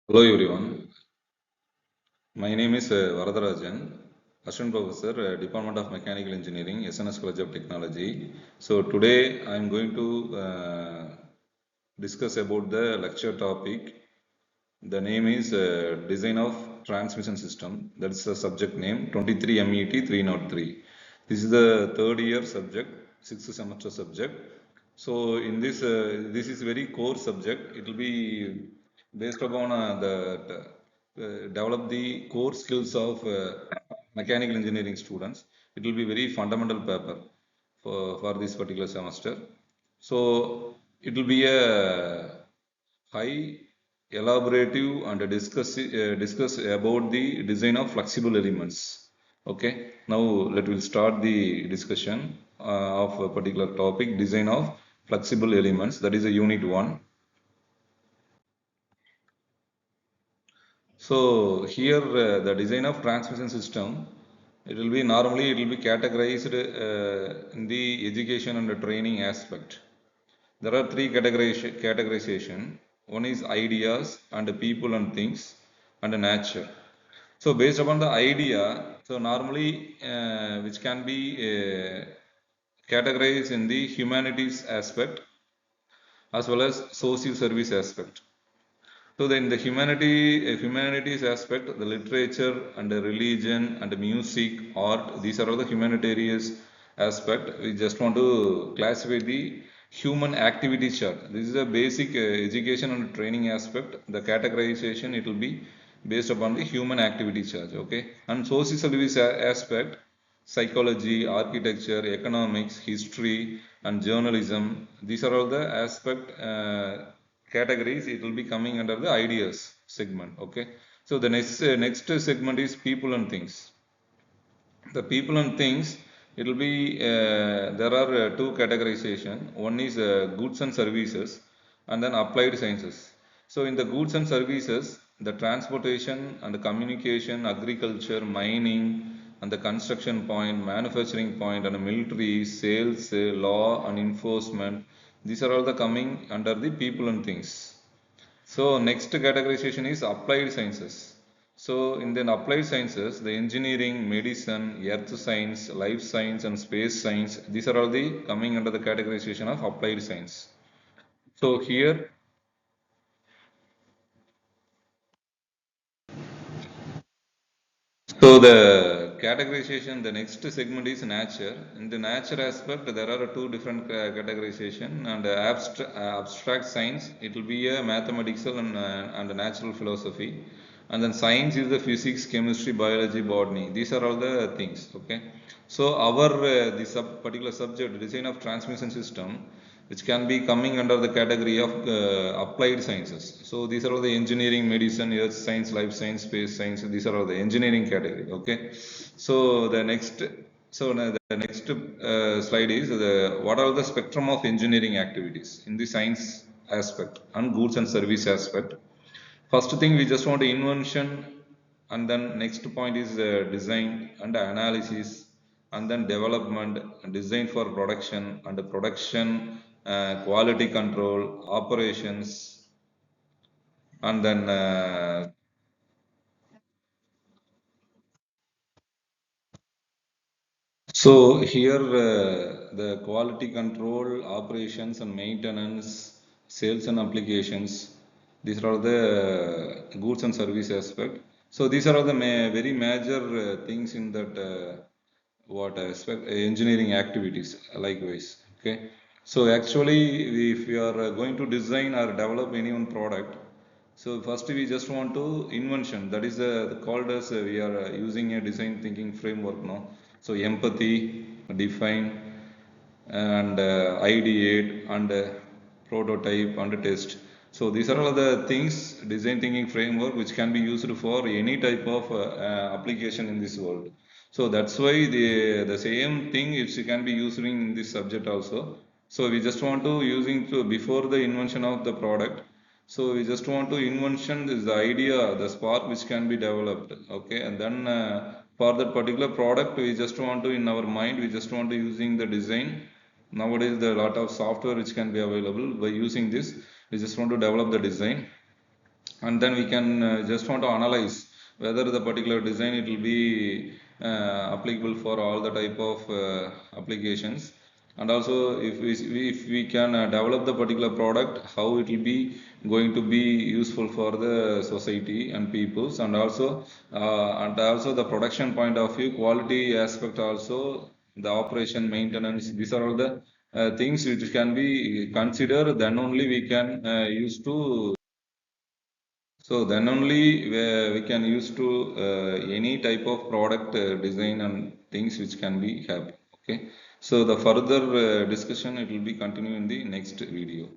Hello everyone, my name is Varadarajan, Assistant Professor, Department of Mechanical Engineering, SNS College of Technology. So today I am going to discuss about the lecture topic. The name is Design of Transmission System. That is the subject name 23 MET 303. This is the third year subject, sixth semester subject. So in this, this is very core subject. It will be based upon develop the core skills of mechanical engineering students. It will be very fundamental paper for this particular semester. So it will be a high elaborative and discuss about the design of flexible elements. Okay, now let us start the discussion of a particular topic, design of flexible elements. That is a unit 1. So here the design of transmission system, it will be normally it will be categorized in the education and the training aspect. There are three categorization. One is ideas and people and things and nature. So based upon the idea, so normally which can be categorized in the humanities aspect as well as social service aspect. So then the humanities aspect, the literature and the religion and the music, art, these are all the humanitarian aspect. We just want to classify the human activity chart. This is a basic education and training aspect. The categorization, it will be based upon the human activity chart. Okay, and social service aspect, psychology, architecture, economics, history, and journalism. These are all the aspect categories. It will be coming under the ideas segment. Okay. So the next segment is people and things. The people and things. It will be there are two categorization. One is goods and services, and then applied sciences. So in the goods and services, the transportation and the communication, agriculture, mining, and the construction point, manufacturing point, and the military, sales, law and enforcement. These are all the coming under the people and things. So next categorization is applied sciences. So in the applied sciences, the engineering, medicine, earth science, life science and space science, these are all the coming under the categorization of applied science. So here, so the categorization, the next segment is nature. In the nature aspect, there are two different categorization and abstract science. It will be a mathematical and natural philosophy. And then science is the physics, chemistry, biology, botany. These are all the things. Okay. So our this particular subject, design of transmission system, which can be coming under the category of applied sciences. So these are all the engineering, medicine, earth science, life science, space science. These are all the engineering category. Okay. So the next, so now the next slide is the what are the spectrum of engineering activities in the science aspect and goods and service aspect. First thing we just want invention, and then next point is design and analysis, and then development, design for production and production, quality control, operations, and then so here the quality control, operations and maintenance, sales and applications. These are all the goods and service aspect. So these are all the very major things in that what aspect engineering activities likewise. Okay. So actually, if you are going to design or develop any one product, so first we just want to invention. That is called as we are using a design thinking framework now. So empathy, define, and ideate, and prototype and test. So these are all the things design thinking framework which can be used for any type of application in this world. So that's why the same thing it can be used in this subject also. So we just want to using to before the invention of the product. So we just want to invention is the idea, the spark which can be developed. Okay, and then for that particular product, we just want to in our mind, we just want to using the design. Nowadays, there are a lot of software which can be available. By using this, we just want to develop the design. and then we can just want to analyze whether the particular design it will be applicable for all the type of applications, and also if we can develop the particular product, how it will be going to be useful for the society and peoples, and also the production point of view, quality aspect, also the operation maintenance, these are all the things which can be considered, then only we can use to, so then only we can use to any type of product design and things which can be happy. Okay. So the further discussion it will be continue in the next video.